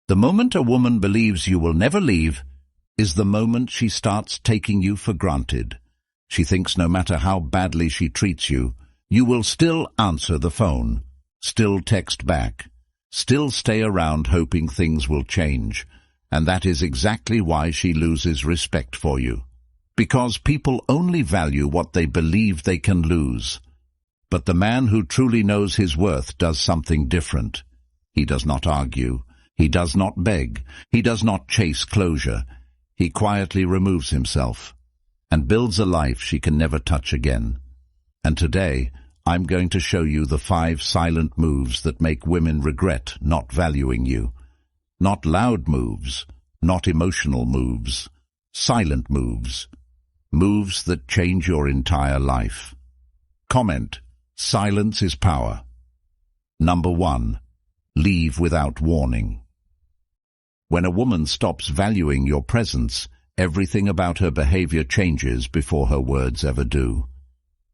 The moment a woman believes you will never leave is the moment she starts taking you for granted. She thinks no matter how badly she treats you, you will still answer the phone, still text back, still stay around hoping things will change. And that is exactly why she loses respect for you. Because people only value what they believe they can lose. But the man who truly knows his worth does something different. He does not argue. He does not beg. He does not chase closure. He quietly removes himself and builds a life she can never touch again. And today, I'm going to show you the 5 silent moves that make women regret not valuing you. Not loud moves, not emotional moves, silent moves. Moves that change your entire life. Comment: silence is power. Number 1. Leave without warning. When a woman stops valuing your presence, everything about her behavior changes before her words ever do.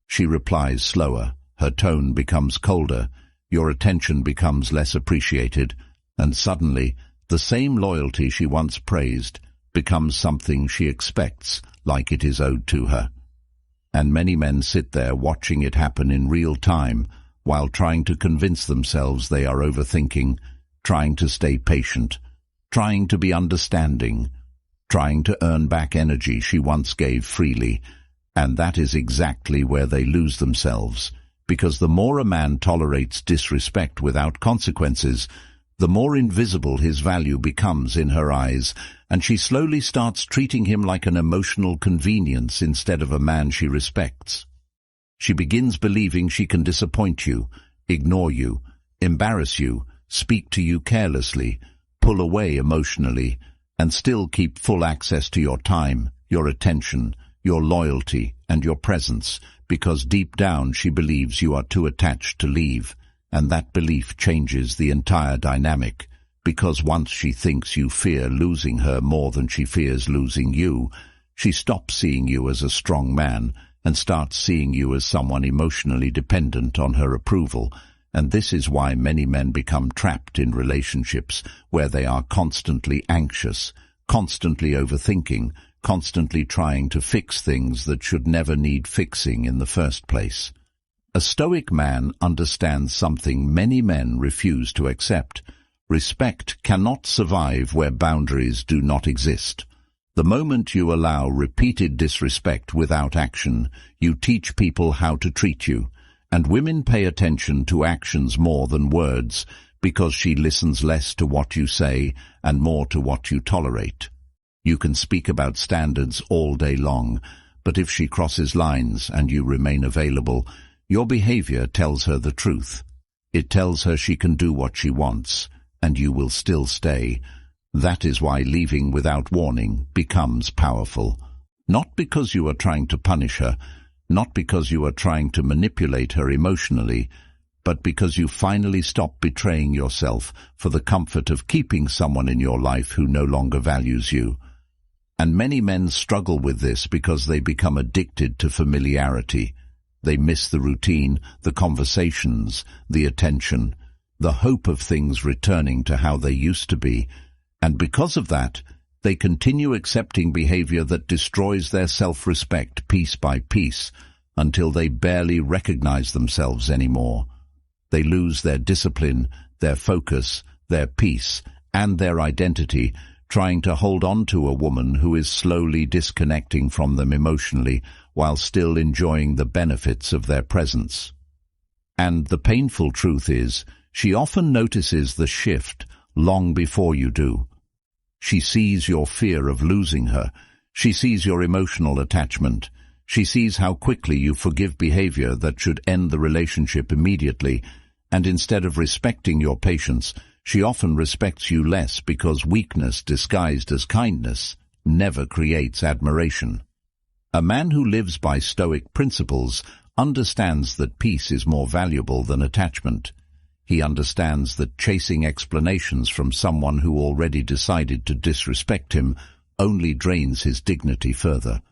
She replies slower, her tone becomes colder, your attention becomes less appreciated, and suddenly, the same loyalty she once praised becomes something she expects, like it is owed to her. And many men sit there watching it happen in real time, while trying to convince themselves they are overthinking, trying to stay patient, trying to be understanding, trying to earn back energy she once gave freely. And that is exactly where they lose themselves, because the more a man tolerates disrespect without consequences, the more invisible his value becomes in her eyes, and she slowly starts treating him like an emotional convenience instead of a man she respects. She begins believing she can disappoint you, ignore you, embarrass you, speak to you carelessly, pull away emotionally, and still keep full access to your time, your attention, your loyalty, and your presence, because deep down she believes you are too attached to leave. And that belief changes the entire dynamic, because once she thinks you fear losing her more than she fears losing you, she stops seeing you as a strong man and starts seeing you as someone emotionally dependent on her approval. And this is why many men become trapped in relationships where they are constantly anxious, constantly overthinking, constantly trying to fix things that should never need fixing in the first place. A Stoic man understands something many men refuse to accept. Respect cannot survive where boundaries do not exist. The moment you allow repeated disrespect without action, you teach people how to treat you. And women pay attention to actions more than words, because she listens less to what you say and more to what you tolerate. You can speak about standards all day long, but if she crosses lines and you remain available, your behavior tells her the truth. It tells her she can do what she wants, and you will still stay. That is why leaving without warning becomes powerful. Not because you are trying to punish her, not because you are trying to manipulate her emotionally, but because you finally stop betraying yourself for the comfort of keeping someone in your life who no longer values you. And many men struggle with this because they become addicted to familiarity. They miss the routine, the conversations, the attention, the hope of things returning to how they used to be. And because of that, they continue accepting behavior that destroys their self-respect piece by piece until they barely recognize themselves anymore. They lose their discipline, their focus, their peace, and their identity, trying to hold on to a woman who is slowly disconnecting from them emotionally while still enjoying the benefits of their presence. And the painful truth is, she often notices the shift long before you do. She sees your fear of losing her. She sees your emotional attachment. She sees how quickly you forgive behavior that should end the relationship immediately, and instead of respecting your patience, she often respects you less because weakness disguised as kindness never creates admiration. A man who lives by Stoic principles understands that peace is more valuable than attachment. He understands that chasing explanations from someone who already decided to disrespect him only drains his dignity further.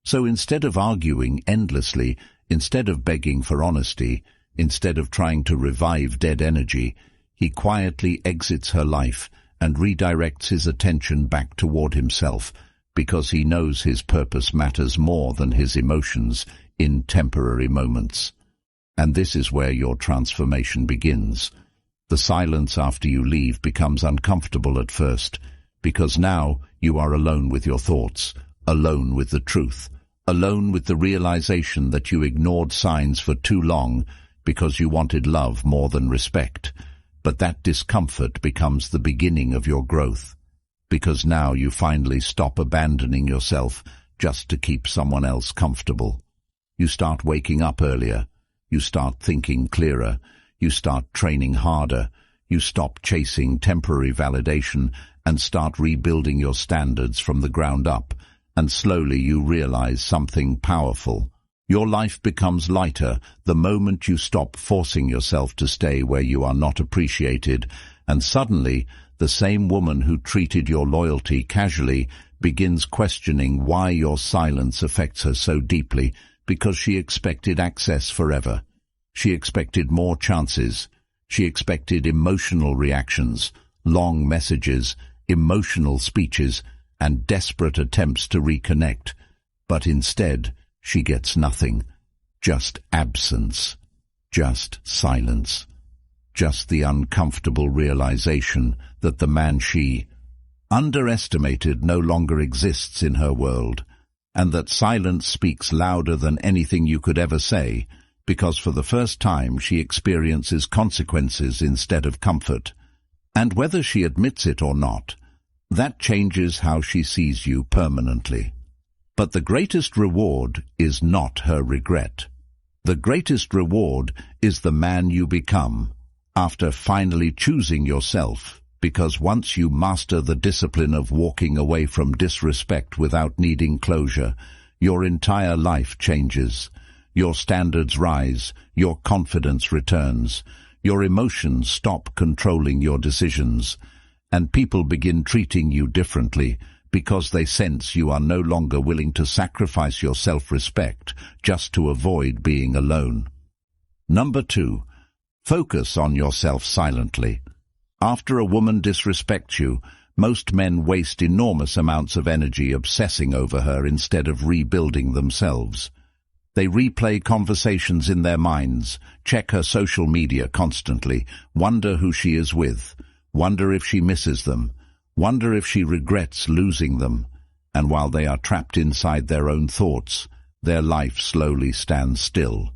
So instead of arguing endlessly, instead of begging for honesty, instead of trying to revive dead energy, he quietly exits her life and redirects his attention back toward himself, because he knows his purpose matters more than his emotions in temporary moments. And this is where your transformation begins. The silence after you leave becomes uncomfortable at first, because now you are alone with your thoughts, alone with the truth, alone with the realization that you ignored signs for too long because you wanted love more than respect. But that discomfort becomes the beginning of your growth, because now you finally stop abandoning yourself just to keep someone else comfortable. You start waking up earlier, you start thinking clearer, you start training harder, you stop chasing temporary validation and start rebuilding your standards from the ground up, and slowly you realize something powerful. Your life becomes lighter the moment you stop forcing yourself to stay where you are not appreciated, and suddenly the same woman who treated your loyalty casually begins questioning why your silence affects her so deeply, because she expected access forever. She expected more chances. She expected emotional reactions, long messages, emotional speeches, and desperate attempts to reconnect. But instead, she gets nothing. Just absence. Just silence. Just the uncomfortable realization that the man she underestimated no longer exists in her world, and that silence speaks louder than anything you could ever say, because for the first time she experiences consequences instead of comfort. And whether she admits it or not, that changes how she sees you permanently. But the greatest reward is not her regret. The greatest reward is the man you become after finally choosing yourself, because once you master the discipline of walking away from disrespect without needing closure, your entire life changes. Your standards rise, your confidence returns, your emotions stop controlling your decisions, and people begin treating you differently because they sense you are no longer willing to sacrifice your self-respect just to avoid being alone. Number 2. Focus on yourself silently. After a woman disrespects you, most men waste enormous amounts of energy obsessing over her instead of rebuilding themselves. They replay conversations in their minds, check her social media constantly, wonder who she is with, wonder if she misses them, wonder if she regrets losing them, and while they are trapped inside their own thoughts, their life slowly stands still.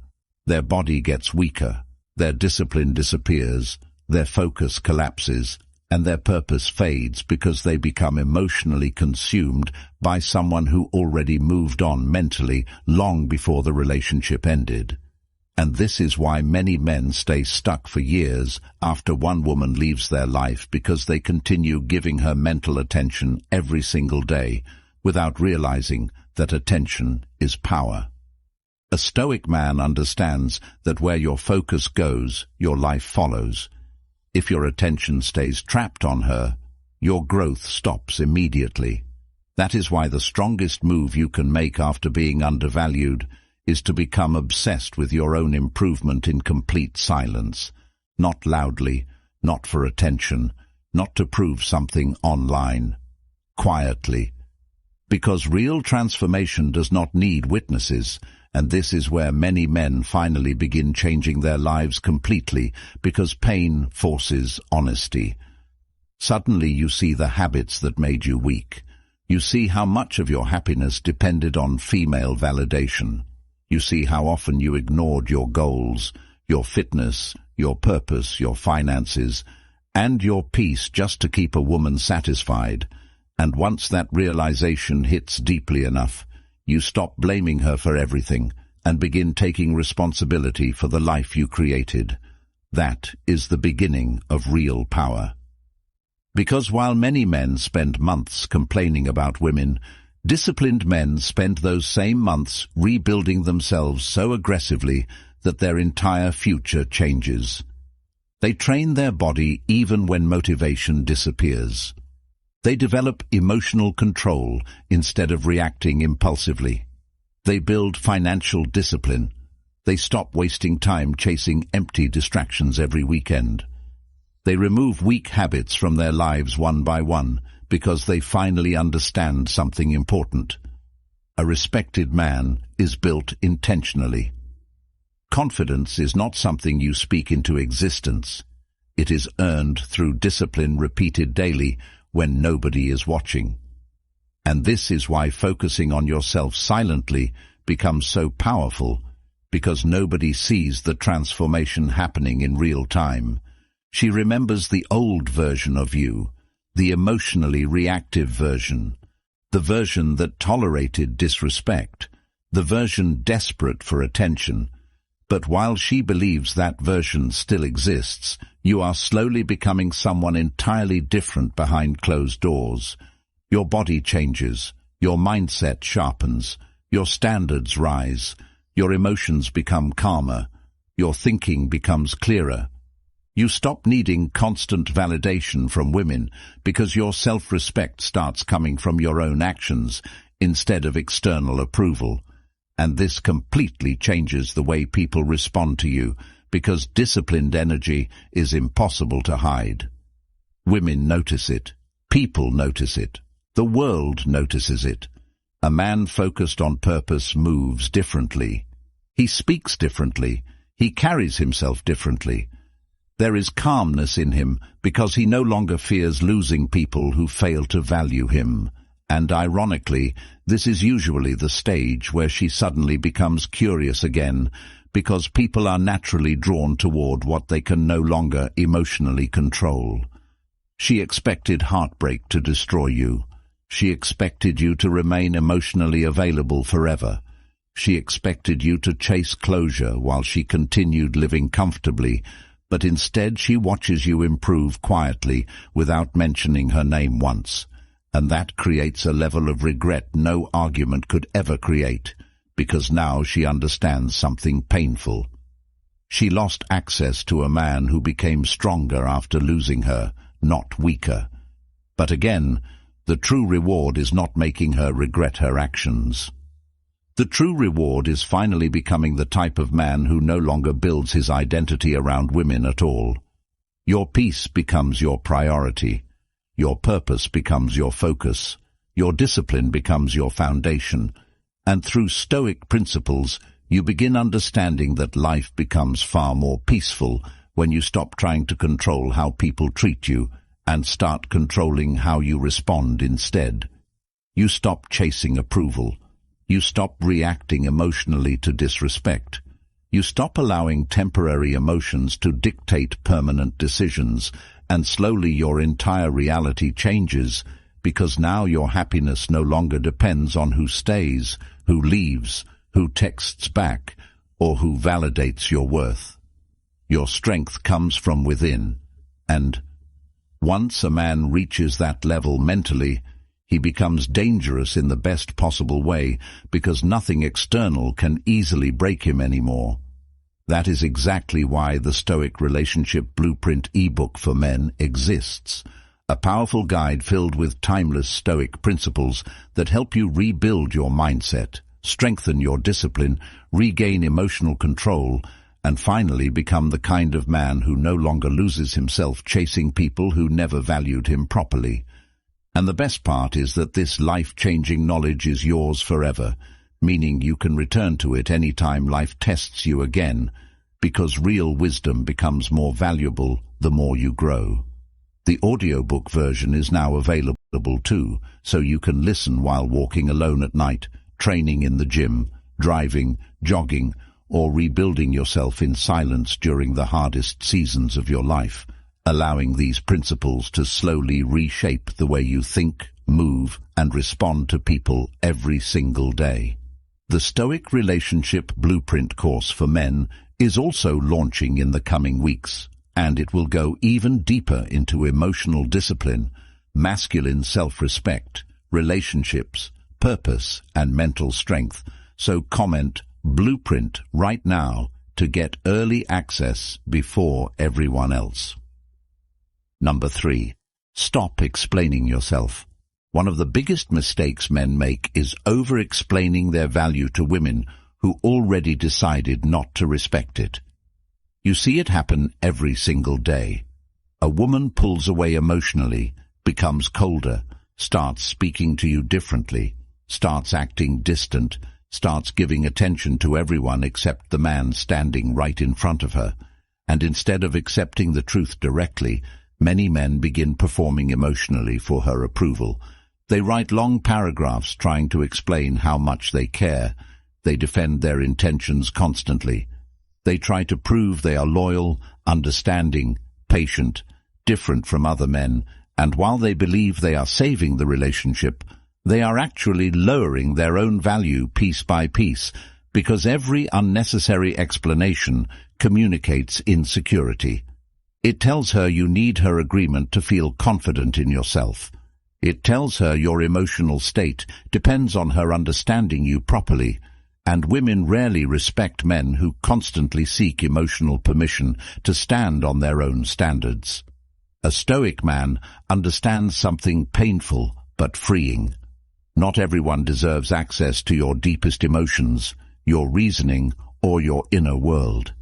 Their body gets weaker, their discipline disappears, their focus collapses, and their purpose fades because they become emotionally consumed by someone who already moved on mentally long before the relationship ended. And this is why many men stay stuck for years after one woman leaves their life, because they continue giving her mental attention every single day without realizing that attention is power. A Stoic man understands that where your focus goes, your life follows. If your attention stays trapped on her, your growth stops immediately. That is why the strongest move you can make after being undervalued is to become obsessed with your own improvement in complete silence, not loudly, not for attention, not to prove something online, quietly. Because real transformation does not need witnesses, and this is where many men finally begin changing their lives completely, because pain forces honesty. Suddenly you see the habits that made you weak. You see how much of your happiness depended on female validation. You see how often you ignored your goals, your fitness, your purpose, your finances, and your peace just to keep a woman satisfied. And once that realization hits deeply enough, you stop blaming her for everything and begin taking responsibility for the life you created. That is the beginning of real power. Because while many men spend months complaining about women, disciplined men spend those same months rebuilding themselves so aggressively that their entire future changes. They train their body even when motivation disappears. They develop emotional control instead of reacting impulsively. They build financial discipline. They stop wasting time chasing empty distractions every weekend. They remove weak habits from their lives one by one because they finally understand something important. A respected man is built intentionally. Confidence is not something you speak into existence. It is earned through discipline repeated daily when nobody is watching. And this is why focusing on yourself silently becomes so powerful, because nobody sees the transformation happening in real time. She remembers the old version of you, the emotionally reactive version, the version that tolerated disrespect, the version desperate for attention. But while she believes that version still exists, you are slowly becoming someone entirely different behind closed doors. Your body changes, your mindset sharpens, your standards rise, your emotions become calmer, your thinking becomes clearer. You stop needing constant validation from women because your self-respect starts coming from your own actions instead of external approval. And this completely changes the way people respond to you because disciplined energy is impossible to hide. Women notice it. People notice it. The world notices it. A man focused on purpose moves differently. He speaks differently. He carries himself differently. There is calmness in him because he no longer fears losing people who fail to value him. And ironically, this is usually the stage where she suddenly becomes curious again, because people are naturally drawn toward what they can no longer emotionally control. She expected heartbreak to destroy you. She expected you to remain emotionally available forever. She expected you to chase closure while she continued living comfortably, but instead she watches you improve quietly without mentioning her name once. And that creates a level of regret no argument could ever create, because now she understands something painful. She lost access to a man who became stronger after losing her, not weaker. But again, the true reward is not making her regret her actions. The true reward is finally becoming the type of man who no longer builds his identity around women at all. Your peace becomes your priority. Your purpose becomes your focus. Your discipline becomes your foundation. And through Stoic principles, you begin understanding that life becomes far more peaceful when you stop trying to control how people treat you and start controlling how you respond instead. You stop chasing approval. You stop reacting emotionally to disrespect. You stop allowing temporary emotions to dictate permanent decisions, and slowly your entire reality changes, because now your happiness no longer depends on who stays, who leaves, who texts back, or who validates your worth. Your strength comes from within, and once a man reaches that level mentally, he becomes dangerous in the best possible way because nothing external can easily break him anymore. That is exactly why the Stoic Relationship Blueprint ebook for men exists, a powerful guide filled with timeless Stoic principles that help you rebuild your mindset, strengthen your discipline, regain emotional control, and finally become the kind of man who no longer loses himself chasing people who never valued him properly. And the best part is that this life-changing knowledge is yours forever, meaning you can return to it any time life tests you again, because real wisdom becomes more valuable the more you grow. The audiobook version is now available too, so you can listen while walking alone at night, training in the gym, driving, jogging, or rebuilding yourself in silence during the hardest seasons of your life, allowing these principles to slowly reshape the way you think, move, and respond to people every single day. The Stoic Relationship Blueprint course for men is also launching in the coming weeks, and it will go even deeper into emotional discipline, masculine self-respect, relationships, purpose, and mental strength. So comment Blueprint right now to get early access before everyone else. Number 3. Stop explaining yourself. One of the biggest mistakes men make is over-explaining their value to women who already decided not to respect it. You see it happen every single day. A woman pulls away emotionally, becomes colder, starts speaking to you differently, starts acting distant, starts giving attention to everyone except the man standing right in front of her. And instead of accepting the truth directly, many men begin performing emotionally for her approval. They write long paragraphs trying to explain how much they care. They defend their intentions constantly. They try to prove they are loyal, understanding, patient, different from other men, and while they believe they are saving the relationship, they are actually lowering their own value piece by piece, because every unnecessary explanation communicates insecurity. It tells her you need her agreement to feel confident in yourself. It tells her your emotional state depends on her understanding you properly, and women rarely respect men who constantly seek emotional permission to stand on their own standards. A Stoic man understands something painful but freeing. Not everyone deserves access to your deepest emotions, your reasoning, or your inner world.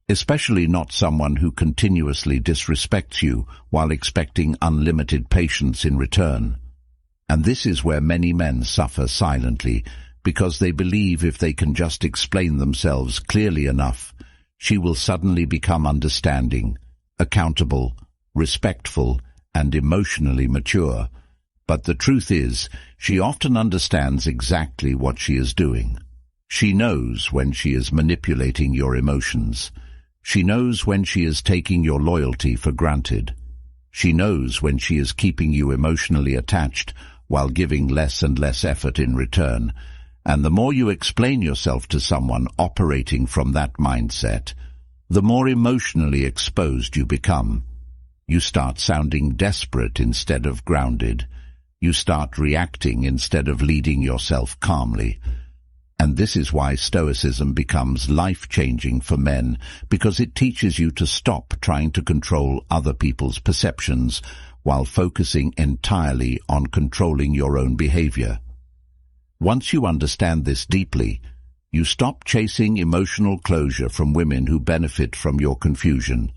Especially not someone who continuously disrespects you while expecting unlimited patience in return. And this is where many men suffer silently, because they believe if they can just explain themselves clearly enough, she will suddenly become understanding, accountable, respectful, and emotionally mature. But the truth is, she often understands exactly what she is doing. She knows when she is manipulating your emotions. She knows when she is taking your loyalty for granted. She knows when she is keeping you emotionally attached while giving less and less effort in return. And the more you explain yourself to someone operating from that mindset, the more emotionally exposed you become. You start sounding desperate instead of grounded. You start reacting instead of leading yourself calmly. And this is why Stoicism becomes life-changing for men, because it teaches you to stop trying to control other people's perceptions while focusing entirely on controlling your own behavior. Once you understand this deeply, you stop chasing emotional closure from women who benefit from your confusion.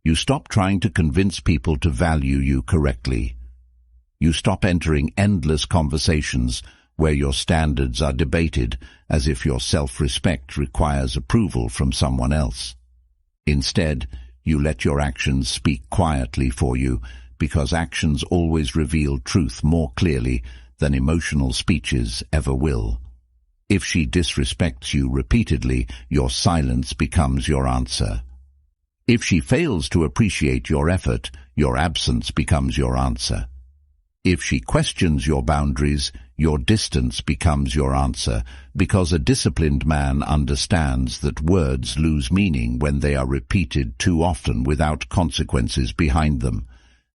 You stop trying to convince people to value you correctly. You stop entering endless conversations where your standards are debated as if your self-respect requires approval from someone else. Instead, you let your actions speak quietly for you, because actions always reveal truth more clearly than emotional speeches ever will. If she disrespects you repeatedly, your silence becomes your answer. If she fails to appreciate your effort, your absence becomes your answer. If she questions your boundaries, your distance becomes your answer, because a disciplined man understands that words lose meaning when they are repeated too often without consequences behind them.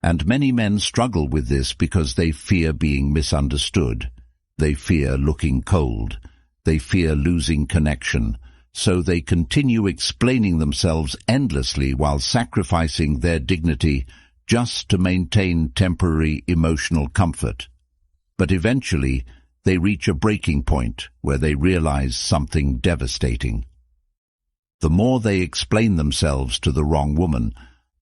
And many men struggle with this because they fear being misunderstood. They fear looking cold. They fear losing connection. So they continue explaining themselves endlessly while sacrificing their dignity just to maintain temporary emotional comfort. But eventually, they reach a breaking point where they realize something devastating. The more they explain themselves to the wrong woman,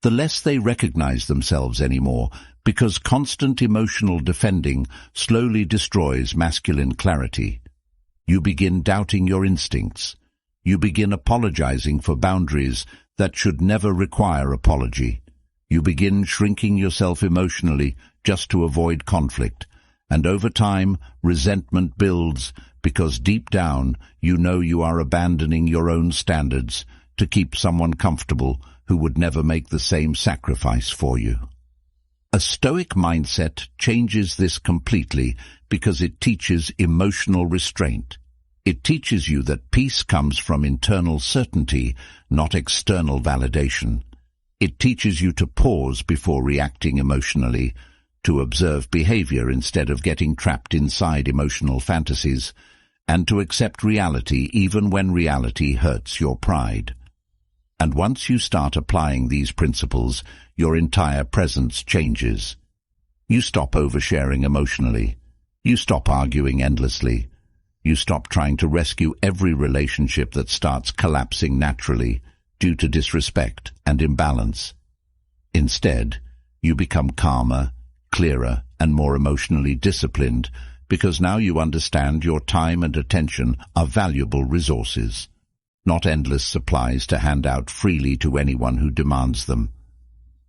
the less they recognize themselves anymore, because constant emotional defending slowly destroys masculine clarity. You begin doubting your instincts. You begin apologizing for boundaries that should never require apology. You begin shrinking yourself emotionally just to avoid conflict, and over time resentment builds because deep down you know you are abandoning your own standards to keep someone comfortable who would never make the same sacrifice for you. A Stoic mindset changes this completely because it teaches emotional restraint. It teaches you that peace comes from internal certainty, not external validation. It teaches you to pause before reacting emotionally, to observe behavior instead of getting trapped inside emotional fantasies, and to accept reality even when reality hurts your pride. And once you start applying these principles, your entire presence changes. You stop oversharing emotionally. You stop arguing endlessly. You stop trying to rescue every relationship that starts collapsing naturally due to disrespect and imbalance. Instead, you become calmer, clearer, and more emotionally disciplined because now you understand your time and attention are valuable resources, not endless supplies to hand out freely to anyone who demands them.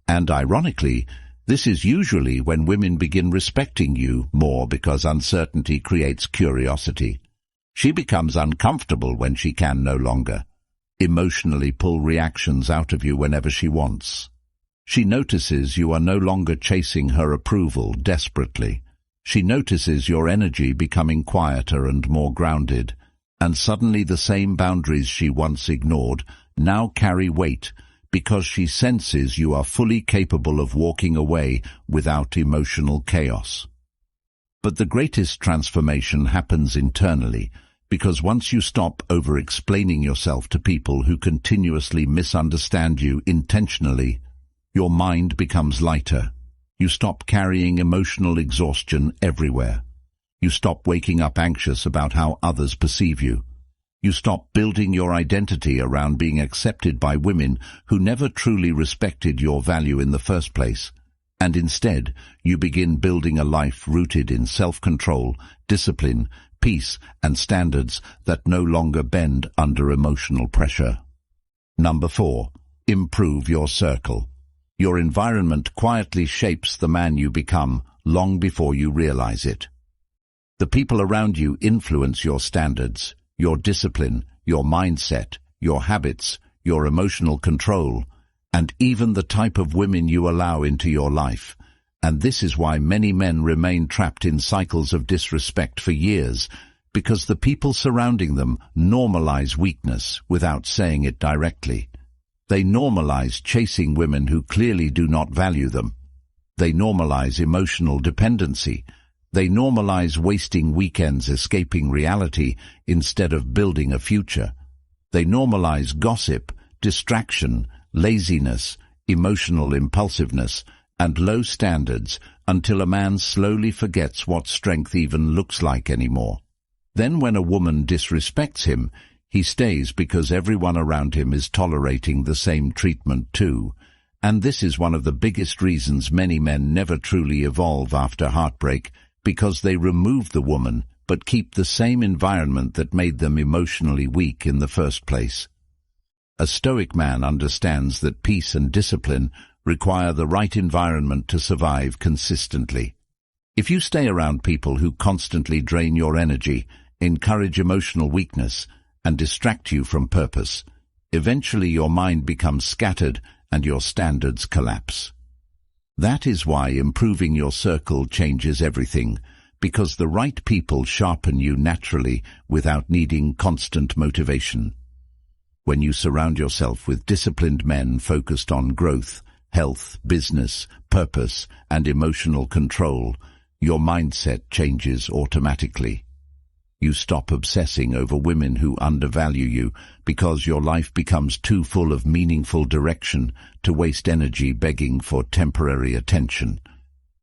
And ironically, this is usually when women begin respecting you more because uncertainty creates curiosity. She becomes uncomfortable when she can no longer emotionally pull reactions out of you whenever she wants. She notices you are no longer chasing her approval desperately. She notices your energy becoming quieter and more grounded, and suddenly the same boundaries she once ignored now carry weight because she senses you are fully capable of walking away without emotional chaos. But the greatest transformation happens internally, because once you stop over-explaining yourself to people who continuously misunderstand you intentionally, your mind becomes lighter. You stop carrying emotional exhaustion everywhere. You stop waking up anxious about how others perceive you. You stop building your identity around being accepted by women who never truly respected your value in the first place. And instead, you begin building a life rooted in self-control, discipline, peace, and standards that no longer bend under emotional pressure. Number 4. Improve your circle. Your environment quietly shapes the man you become long before you realize it. The people around you influence your standards, your discipline, your mindset, your habits, your emotional control, and even the type of women you allow into your life. And this is why many men remain trapped in cycles of disrespect for years, because the people surrounding them normalize weakness without saying it directly. They normalize chasing women who clearly do not value them. They normalize emotional dependency. They normalize wasting weekends escaping reality instead of building a future. They normalize gossip, distraction, laziness, emotional impulsiveness, and low standards until a man slowly forgets what strength even looks like anymore. Then when a woman disrespects him, he stays because everyone around him is tolerating the same treatment too. And this is one of the biggest reasons many men never truly evolve after heartbreak, because they remove the woman but keep the same environment that made them emotionally weak in the first place. A Stoic man understands that peace and discipline require the right environment to survive consistently. If you stay around people who constantly drain your energy, encourage emotional weakness, and distract you from purpose, eventually your mind becomes scattered and your standards collapse. That is why improving your circle changes everything, because the right people sharpen you naturally without needing constant motivation. When you surround yourself with disciplined men focused on growth, health, business, purpose, and emotional control, your mindset changes automatically. You stop obsessing over women who undervalue you because your life becomes too full of meaningful direction to waste energy begging for temporary attention.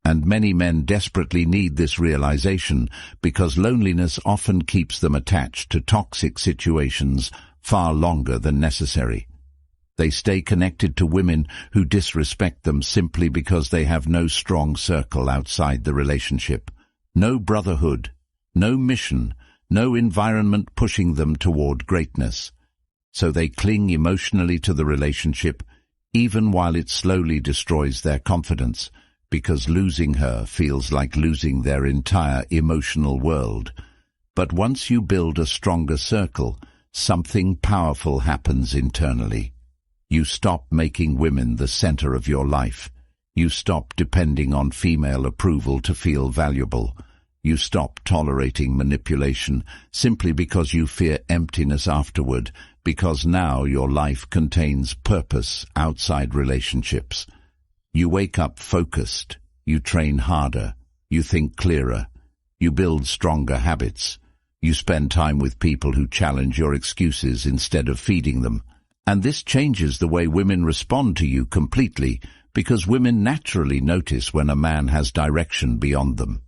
And many men desperately need this realization because loneliness often keeps them attached to toxic situations far longer than necessary. They stay connected to women who disrespect them simply because they have no strong circle outside the relationship, no brotherhood, no mission, no environment pushing them toward greatness. So they cling emotionally to the relationship, even while it slowly destroys their confidence, because losing her feels like losing their entire emotional world. But once you build a stronger circle, something powerful happens internally. You stop making women the center of your life. You stop depending on female approval to feel valuable. You stop tolerating manipulation simply because you fear emptiness afterward, because now your life contains purpose outside relationships. You wake up focused. You train harder. You think clearer. You build stronger habits. You spend time with people who challenge your excuses instead of feeding them. And this changes the way women respond to you completely, because women naturally notice when a man has direction beyond them.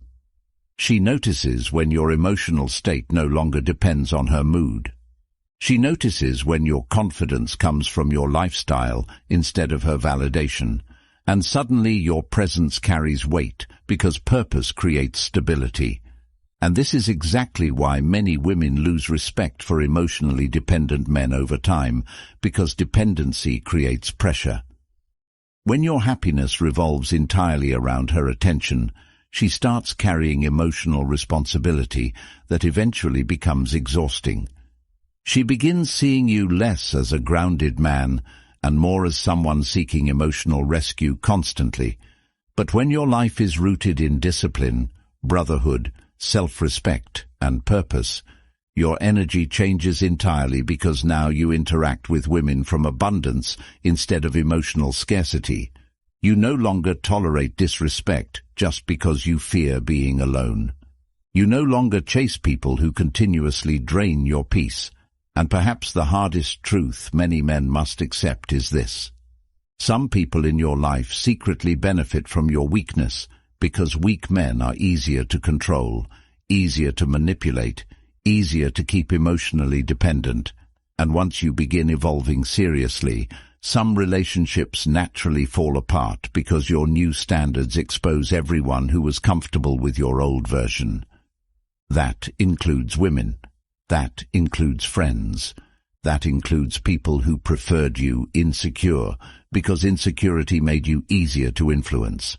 She notices when your emotional state no longer depends on her mood. She notices when your confidence comes from your lifestyle instead of her validation. And suddenly your presence carries weight because purpose creates stability. And this is exactly why many women lose respect for emotionally dependent men over time, because dependency creates pressure. When your happiness revolves entirely around her attention, she starts carrying emotional responsibility that eventually becomes exhausting. She begins seeing you less as a grounded man and more as someone seeking emotional rescue constantly. But when your life is rooted in discipline, brotherhood, self-respect, and purpose, your energy changes entirely, because now you interact with women from abundance instead of emotional scarcity. You no longer tolerate disrespect just because you fear being alone. You no longer chase people who continuously drain your peace. And perhaps the hardest truth many men must accept is this: some people in your life secretly benefit from your weakness, because weak men are easier to control, easier to manipulate, easier to keep emotionally dependent. And once you begin evolving seriously, some relationships naturally fall apart because your new standards expose everyone who was comfortable with your old version. That includes women. That includes friends. That includes people who preferred you insecure, because insecurity made you easier to influence.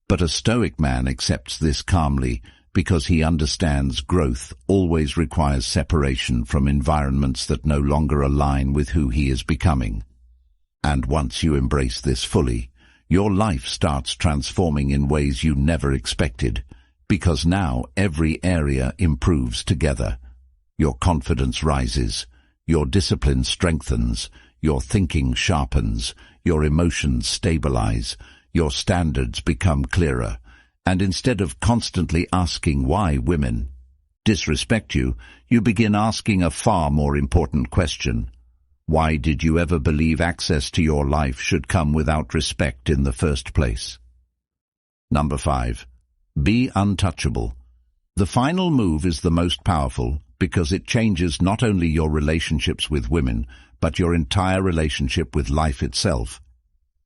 But a Stoic man accepts this calmly, because he understands growth always requires separation from environments that no longer align with who he is becoming. And once you embrace this fully, your life starts transforming in ways you never expected, because now every area improves together. Your confidence rises, your discipline strengthens, your thinking sharpens, your emotions stabilize, your standards become clearer, and instead of constantly asking why women disrespect you, you begin asking a far more important question: why did you ever believe access to your life should come without respect in the first place? Number 5. Be untouchable. The final move is the most powerful, because it changes not only your relationships with women, but your entire relationship with life itself.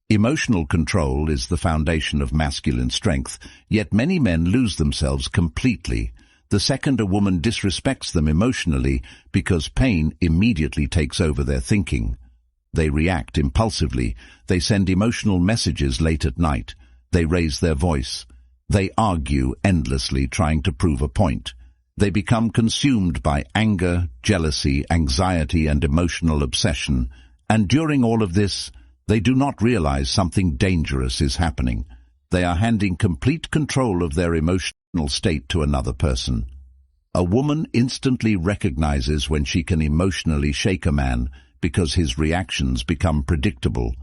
Emotional control is the foundation of masculine strength, yet many men lose themselves completely the second a woman disrespects them emotionally, because pain immediately takes over their thinking. They react impulsively, they send emotional messages late at night, they raise their voice, they argue endlessly trying to prove a point. They become consumed by anger, jealousy, anxiety, and emotional obsession, and during all of this, they do not realize something dangerous is happening. They are handing complete control of their emotional state to another person. A woman instantly recognizes when she can emotionally shake a man because his reactions become predictable.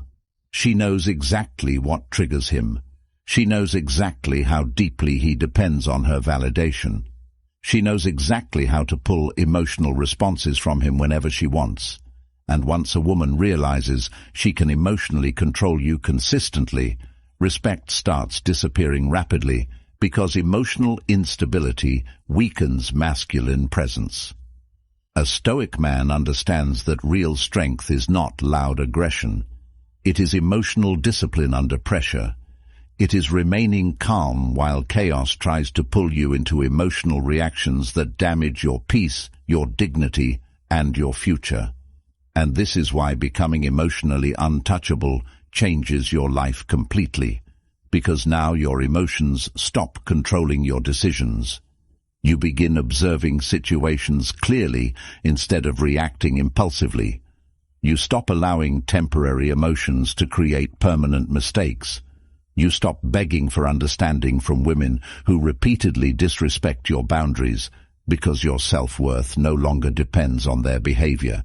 She knows exactly what triggers him. She knows exactly how deeply he depends on her validation. She knows exactly how to pull emotional responses from him whenever she wants. And once a woman realizes she can emotionally control you consistently, respect starts disappearing rapidly, because emotional instability weakens masculine presence. A Stoic man understands that real strength is not loud aggression. It is emotional discipline under pressure. It is remaining calm while chaos tries to pull you into emotional reactions that damage your peace, your dignity, and your future. And this is why becoming emotionally untouchable changes your life completely, because now your emotions stop controlling your decisions. You begin observing situations clearly instead of reacting impulsively. You stop allowing temporary emotions to create permanent mistakes. You stop begging for understanding from women who repeatedly disrespect your boundaries, because your self-worth no longer depends on their behavior.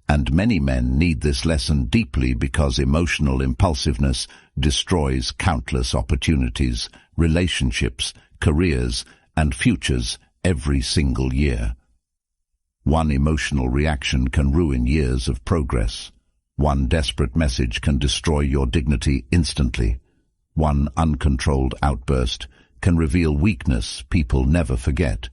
And many men need this lesson deeply, because emotional impulsiveness destroys countless opportunities, relationships, careers, and futures every single year. One emotional reaction can ruin years of progress. One desperate message can destroy your dignity instantly. One uncontrolled outburst can reveal weakness people never forget.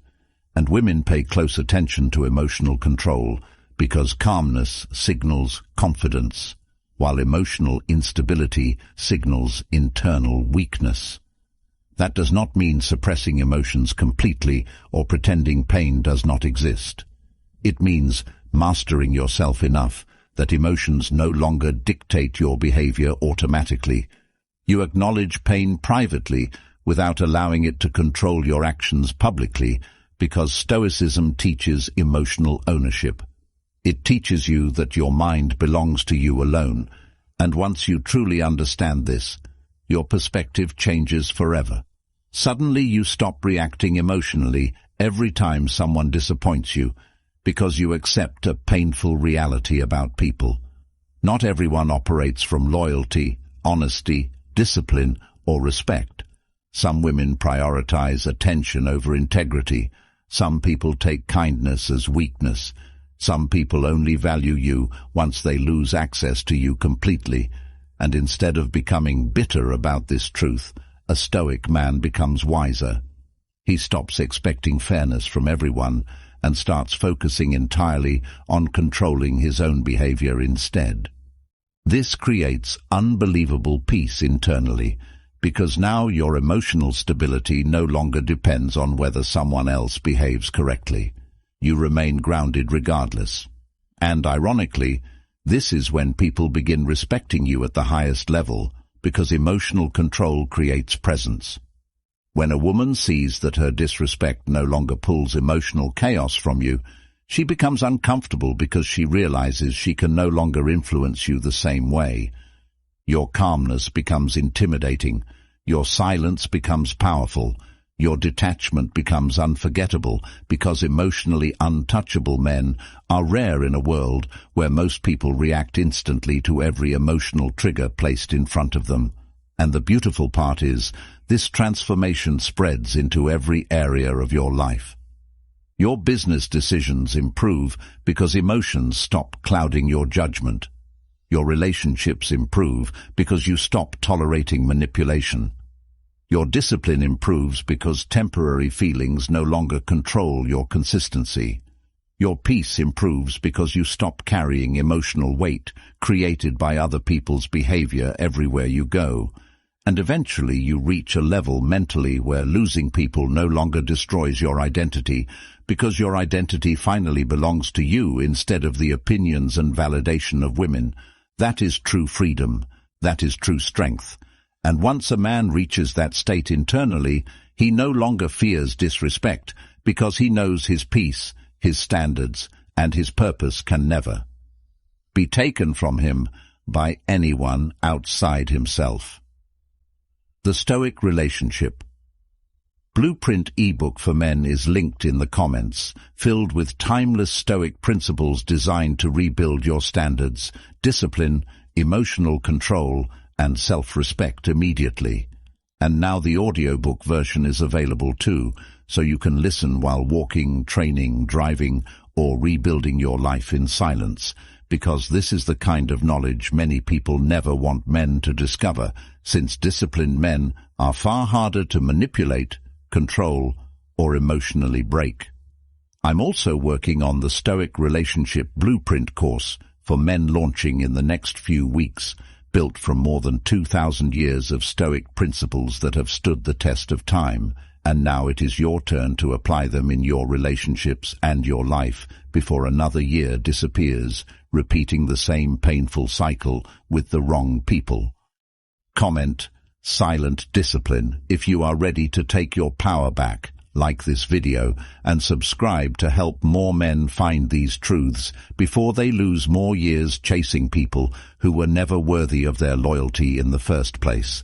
And women pay close attention to emotional control, because calmness signals confidence, while emotional instability signals internal weakness. That does not mean suppressing emotions completely or pretending pain does not exist. It means mastering yourself enough that emotions no longer dictate your behavior automatically. You acknowledge pain privately without allowing it to control your actions publicly, because Stoicism teaches emotional ownership. It teaches you that your mind belongs to you alone, and once you truly understand this, your perspective changes forever. Suddenly you stop reacting emotionally every time someone disappoints you, because you accept a painful reality about people. Not everyone operates from loyalty, honesty, discipline, or respect. Some women prioritize attention over integrity. Some people take kindness as weakness. Some people only value you once they lose access to you completely. And instead of becoming bitter about this truth, a Stoic man becomes wiser. He stops expecting fairness from everyone and starts focusing entirely on controlling his own behavior instead. This creates unbelievable peace internally, because now your emotional stability no longer depends on whether someone else behaves correctly. You remain grounded regardless. And ironically, this is when people begin respecting you at the highest level, because emotional control creates presence. When a woman sees that her disrespect no longer pulls emotional chaos from you, she becomes uncomfortable because she realizes she can no longer influence you the same way. Your calmness becomes intimidating, your silence becomes powerful, your detachment becomes unforgettable, because emotionally untouchable men are rare in a world where most people react instantly to every emotional trigger placed in front of them. And the beautiful part is, this transformation spreads into every area of your life. Your business decisions improve because emotions stop clouding your judgment. Your relationships improve because you stop tolerating manipulation. Your discipline improves because temporary feelings no longer control your consistency. Your peace improves because you stop carrying emotional weight created by other people's behavior everywhere you go. And eventually you reach a level mentally where losing people no longer destroys your identity, because your identity finally belongs to you instead of the opinions and validation of women. That is true freedom. That is true strength. And once a man reaches that state internally, he no longer fears disrespect, because he knows his peace, his standards, and his purpose can never be taken from him by anyone outside himself. The Stoic Relationship. Blueprint ebook for men is linked in the comments, filled with timeless Stoic principles designed to rebuild your standards, discipline, emotional control, and self-respect immediately. And now the audiobook version is available too, so you can listen while walking, training, driving, or rebuilding your life in silence, because this is the kind of knowledge many people never want men to discover, since disciplined men are far harder to manipulate, control, or emotionally break. I'm also working on the Stoic Relationship Blueprint course for men, launching in the next few weeks, built from more than 2,000 years of Stoic principles that have stood the test of time, and now it is your turn to apply them in your relationships and your life before another year disappears, repeating the same painful cycle with the wrong people. Comment, silent discipline, if you are ready to take your power back. Like this video and subscribe to help more men find these truths before they lose more years chasing people who were never worthy of their loyalty in the first place.